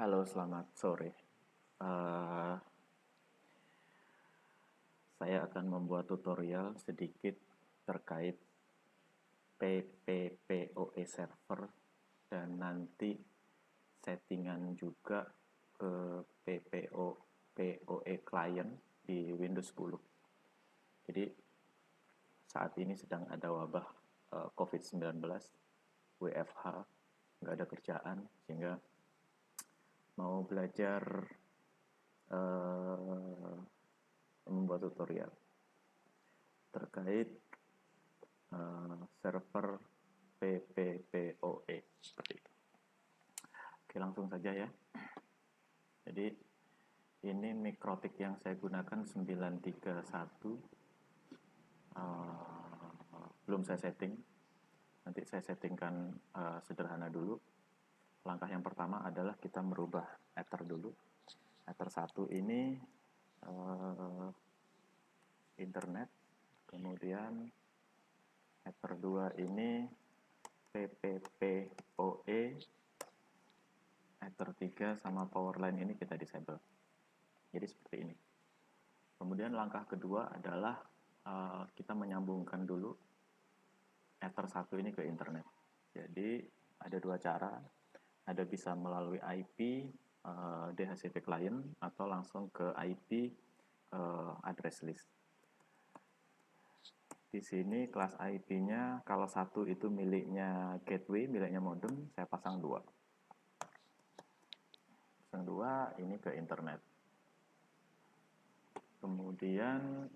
Halo, selamat sore. Eh, saya akan membuat tutorial sedikit terkait PPPoE server dan nanti settingan juga ke PPPoE client di Windows 10. Jadi saat ini sedang ada wabah COVID-19, WFH, nggak ada kerjaan, sehingga mau belajar eh, membuat tutorial terkait server PPPoE seperti itu. Oke, langsung saja ya. Jadi ini mikrotik yang saya gunakan 931, belum saya setting. Nanti saya settingkan sederhana dulu. Langkah yang pertama adalah kita merubah ether dulu. Ether 1 ini internet, kemudian ether 2 ini PPPoE, ether 3 sama powerline ini kita disable. Jadi seperti ini. Kemudian langkah kedua adalah kita menyambungkan dulu ether 1 ini ke internet. Jadi ada dua cara. Ada bisa melalui IP DHCP client atau langsung ke IP address list. Di sini kelas IP-nya kalau satu itu miliknya gateway, miliknya modem, saya pasang dua. Pasang dua ini ke internet. Kemudian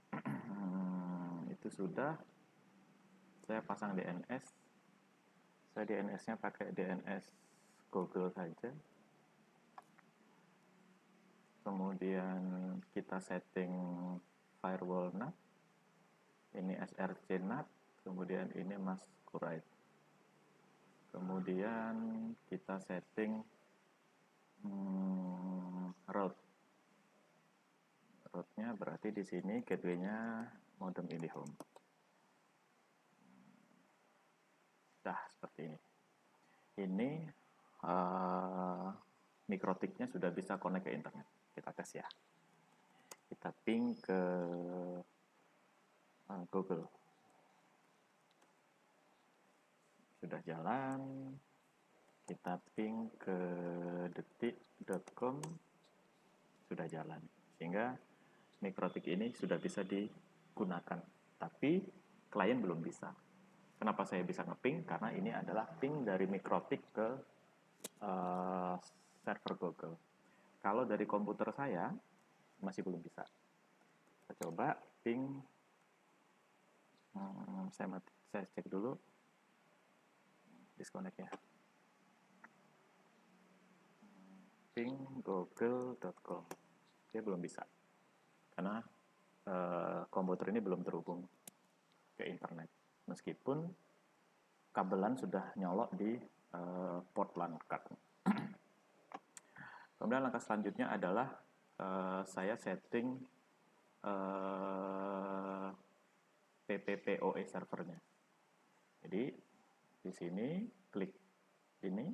itu sudah, saya pasang DNS. Saya DNS-nya pakai DNS Google saja. Kemudian kita setting firewall NAT. Ini SRC NAT, kemudian ini Masquerade. Kemudian kita setting route. Route-nya berarti di sini gateway-nya modem IndiHome. Nah, seperti ini. Ini mikrotiknya sudah bisa connect ke internet. Kita tes ya. Kita ping ke Google. Sudah jalan. Kita ping ke detik.com. Sudah jalan. Sehingga mikrotik ini sudah bisa digunakan. Tapi klien belum bisa. Kenapa saya bisa ngeping? Karena ini adalah ping dari mikrotik ke server Google. Kalau dari komputer saya masih belum bisa. Kita coba ping. Saya cek dulu disconnect-nya. Ping google.com. Dia belum bisa. Karena komputer ini belum terhubung ke internet. Meskipun kabelan sudah nyolok di port LAN card. Kemudian langkah selanjutnya adalah saya setting PPPoE servernya. Jadi di sini klik ini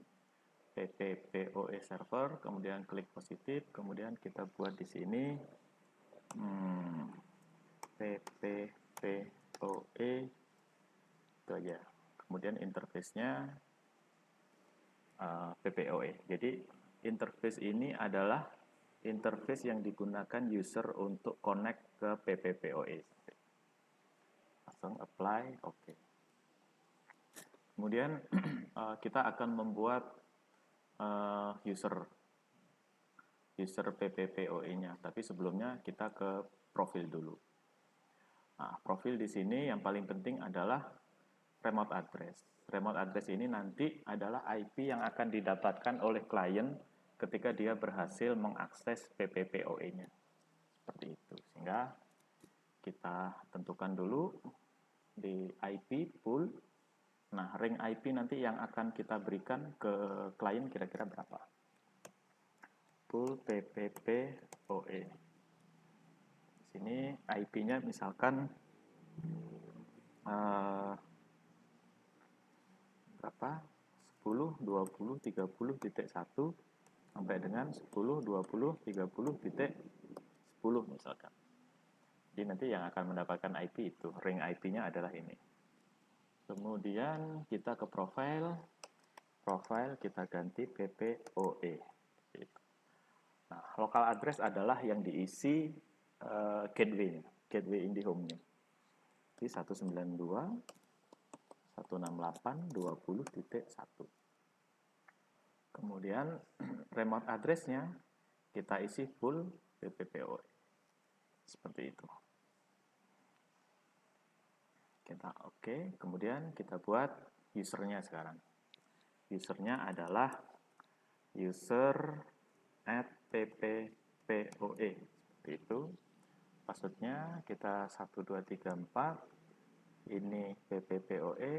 PPPoE server, kemudian klik positif, kemudian kita buat di sini PPPoE itu aja. Kemudian interface-nya PPOE. Jadi interface ini adalah interface yang digunakan user untuk connect ke PPPoE. Langsung apply, oke. Kemudian kita akan membuat user PPPoE-nya, tapi sebelumnya kita ke profil dulu. Nah, profil di sini yang paling penting adalah remote address. Remote address ini nanti adalah IP yang akan didapatkan oleh klien ketika dia berhasil mengakses PPPoE-nya. Seperti itu. Sehingga kita tentukan dulu di IP pool. Nah, ring IP nanti yang akan kita berikan ke klien kira-kira berapa? Pool PPPoE. Di sini IP-nya misalkan berapa? 10, 20, 30.1 sampai dengan 10, 20, 30 titik 10 misalkan. Jadi nanti yang akan mendapatkan IP itu, ring IP-nya adalah ini. Kemudian kita ke profile kita ganti PPOE. Nah, local address adalah yang diisi gateway IndiHome-nya. Di 192.168.20.1. Kemudian remote address-nya kita isi full PPPoE. Seperti itu. Kita oke, kemudian kita buat usernya sekarang. Usernya adalah user @pppoe. Seperti itu. Passwordnya kita 1234. Ini pppoe.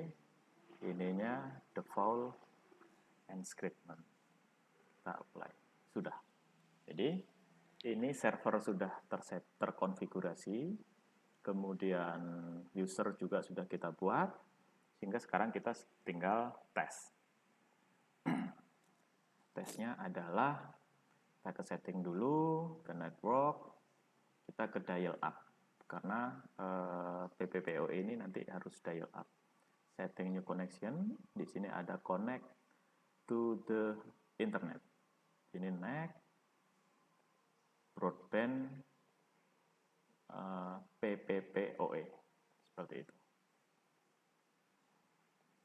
Ininya default encryption. Kita apply. Sudah. Jadi ini server sudah terkonfigurasi. Kemudian user juga sudah kita buat. Sehingga sekarang kita tinggal tes. Tesnya adalah kita ke setting dulu, ke network, kita ke dial up. Karena PPPoE ini nanti harus dial up. Setting new connection, di sini ada connect to the internet. Ini next, broadband PPPoE, seperti itu.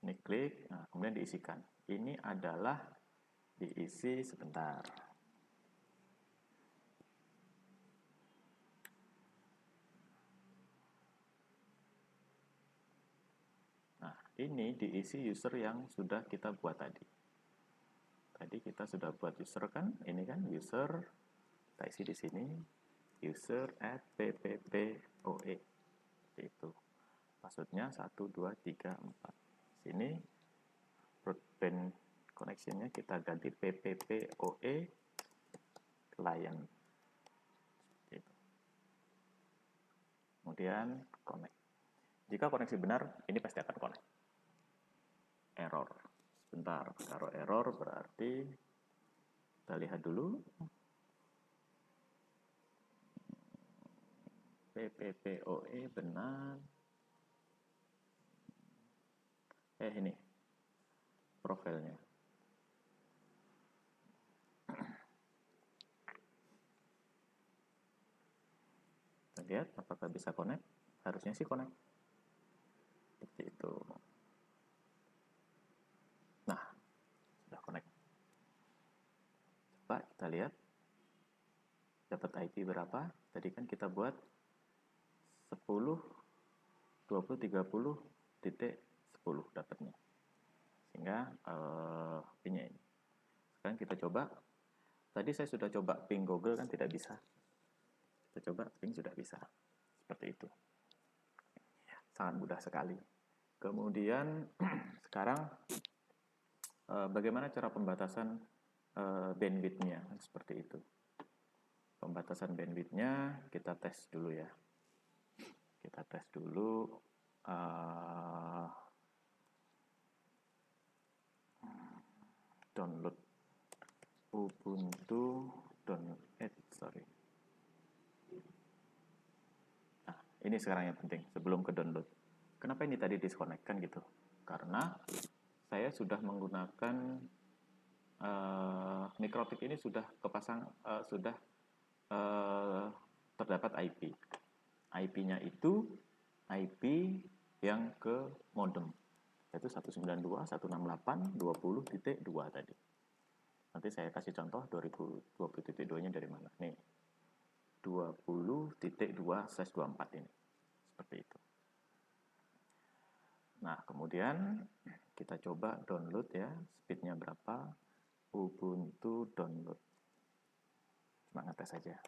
Ini klik, nah, kemudian diisikan. Ini adalah diisi sebentar. Nah, ini diisi user yang sudah kita buat tadi. Tadi kita sudah buat user kan? Ini kan user, kita isi di sini, user @pppoe. Itu. Passwordnya 1, 2, 3, 4. Sini broadband connection-nya kita ganti PPPoE client. Itu. Kemudian connect. Jika koneksi benar, ini pasti akan connect. Error. Sebentar, kalau error berarti kita lihat dulu. PPPoE benar. Ini profilnya. Kita lihat apakah bisa connect. Harusnya sih connect. Seperti itu. Nah, sudah connect. Coba kita lihat. Dapat IP berapa? Tadi kan kita buat 10, 20, 30 titik 10 dapatnya. Sehingga ini. Sekarang kita coba. Tadi saya sudah coba ping Google kan tidak bisa. Kita coba ping sudah bisa. Seperti itu. Sangat mudah sekali. Kemudian sekarang bagaimana cara pembatasan bandwidth-nya? Seperti itu. Pembatasan bandwidth-nya kita tes dulu ya. Kita tes dulu download Ubuntu sorry. Nah, ini sekarang yang penting sebelum ke download. Kenapa ini tadi disconnect kan gitu? Karena saya sudah menggunakan mikrotik ini sudah kepasang sudah terdapat IP. IP-nya itu IP yang ke modem, yaitu 192.168.20.2 tadi. Nanti saya kasih contoh 2020.2-nya dari mana. Nih, 20.2/24 ini. Seperti itu. Nah, kemudian kita coba download ya, speednya berapa, Ubuntu download. Cuma ngetes saja.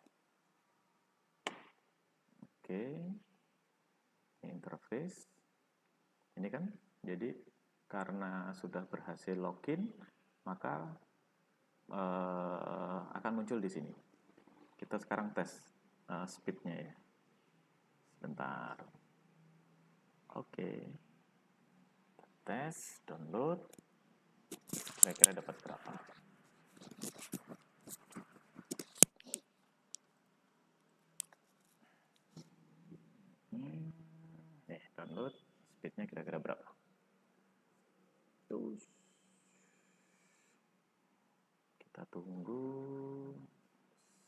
Oke, interface. Ini kan, jadi karena sudah berhasil login, maka akan muncul di sini. Kita sekarang tes speednya ya. Sebentar. Oke. Tes, download. Kira-kira dapat berapa? tunggu,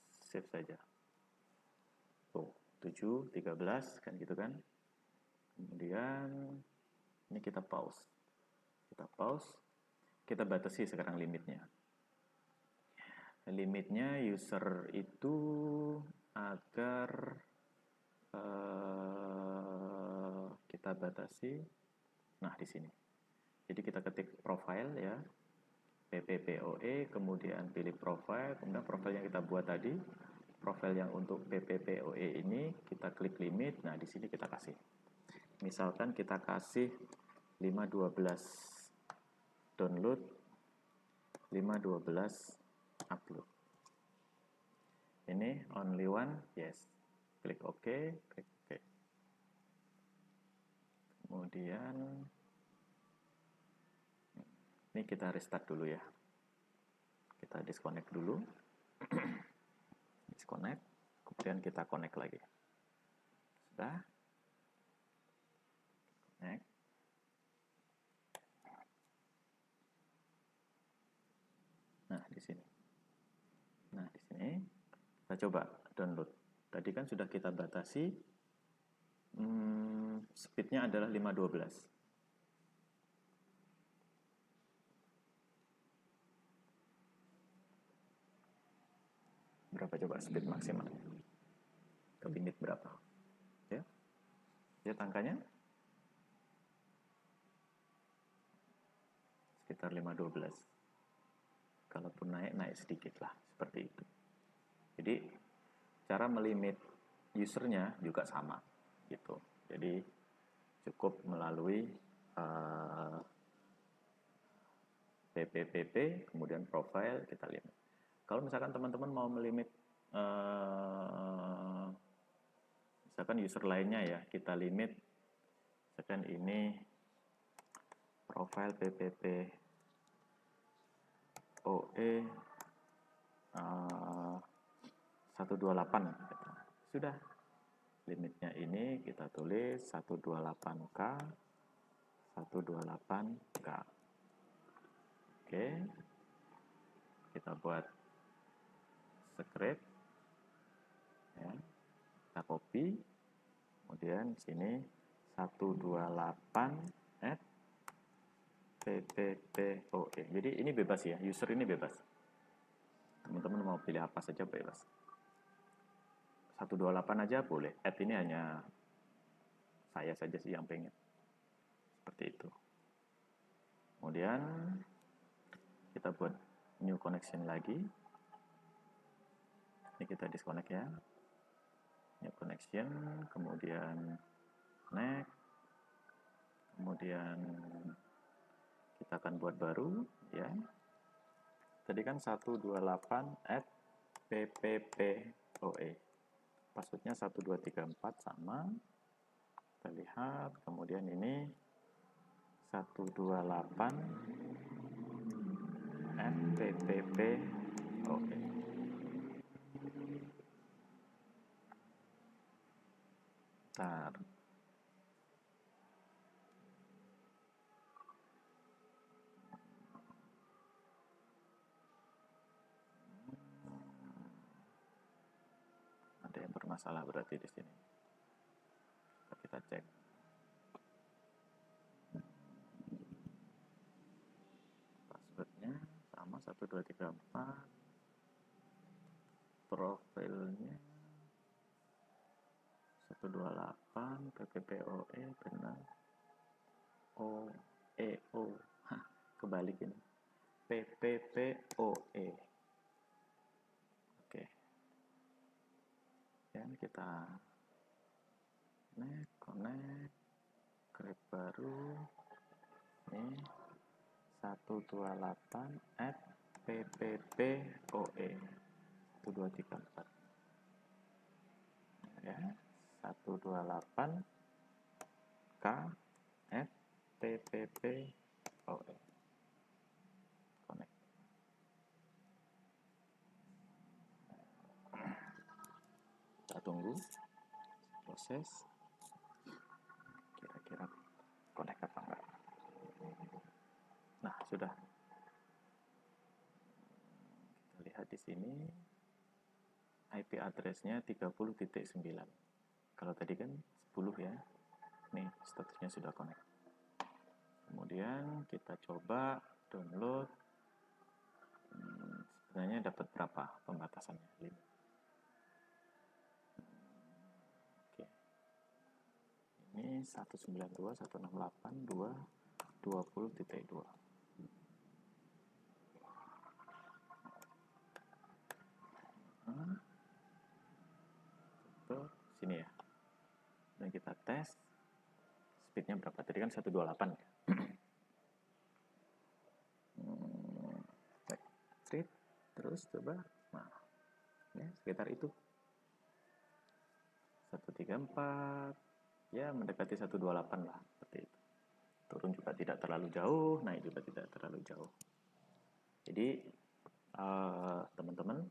save saja. Tuh, 7, 13 kan gitu kan. Kemudian ini kita pause. Kita batasi sekarang limitnya. Limitnya user itu agar kita batasi. Nah, di sini. Jadi kita ketik profile ya. PPPoE, kemudian pilih profile, kemudian profile yang kita buat tadi, profile yang untuk PPPoE ini kita klik limit. Nah, di sini kita kasih. Misalkan kita kasih 512 download, 512 upload. Ini only one, yes. Klik OK, klik OK. Kemudian ini kita restart dulu ya. Kita disconnect dulu. Disconnect, kemudian kita connect lagi. Sudah. Connect. Nah, di sini. Kita coba download. Tadi kan sudah kita batasi speednya adalah 512. Berapa coba speed maksimal? Ke limit berapa? Ya. Lihat angkanya. Sekitar 512. Kalaupun naik sedikit lah, seperti itu. Jadi cara melimit usernya juga sama gitu. Jadi cukup melalui PPPP, kemudian profile kita limit. Kalau misalkan teman-teman mau melimit misalkan user lainnya ya, kita limit misalkan ini profile PPP OE 128. Sudah, limitnya ini kita tulis 128K 128K. Oke, kita buat script ya. Kita copy, kemudian sini 128 add PPPoE. Jadi ini bebas ya, user ini bebas. Teman-teman mau pilih apa saja bebas. 128 aja boleh. Add ini hanya saya saja sih yang pengen. Seperti itu. Kemudian kita buat new connection lagi. Ini kita disconnect ya. New connection, kemudian next. Kemudian kita akan buat baru ya. Tadi kan 128 add PPPoE. Passwordnya 1234 sama. Kita lihat, kemudian ini 128 PPPoE. Bentar. Ada yang bermasalah berarti di sini. Kita cek. Passwordnya sama 1234. Profilnya 128 PPPoE benar. OEO. Hah, kebalik ini. PPPoE. Oke. Dan kita connect create baru. Ini 128 add PPPoE 1234 ya, 128 K add PPPoE. Connect. Kita tunggu proses kira-kira connect apa enggak. Nah, sudah. Kita lihat di sini IP address-nya 30.9. Kalau tadi kan 10 ya. Nih, statusnya sudah connect. Kemudian kita coba download. Sebenarnya dapat berapa pembatasannya? 5. Oke. Ini 192.168.2.20.2. Ke sini ya. Dan kita tes speednya berapa? Tadi kan 128 ya. Backstreet terus coba. Nah, ya sekitar itu. 134 ya mendekati 128 lah seperti itu. Turun juga tidak terlalu jauh, naik juga tidak terlalu jauh. Jadi teman-teman,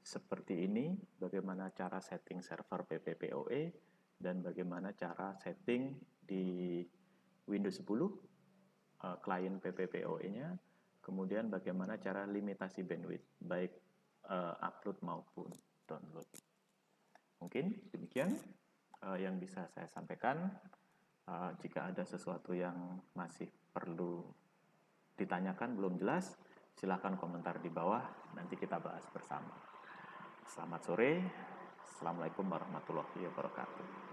seperti ini bagaimana cara setting server PPPoE dan bagaimana cara setting di Windows 10 klien PPPoE-nya, kemudian bagaimana cara limitasi bandwidth baik upload maupun download. Mungkin demikian yang bisa saya sampaikan. Jika ada sesuatu yang masih perlu ditanyakan belum jelas, silakan komentar di bawah, nanti kita bahas bersama. Selamat sore, Assalamualaikum warahmatullahi wabarakatuh.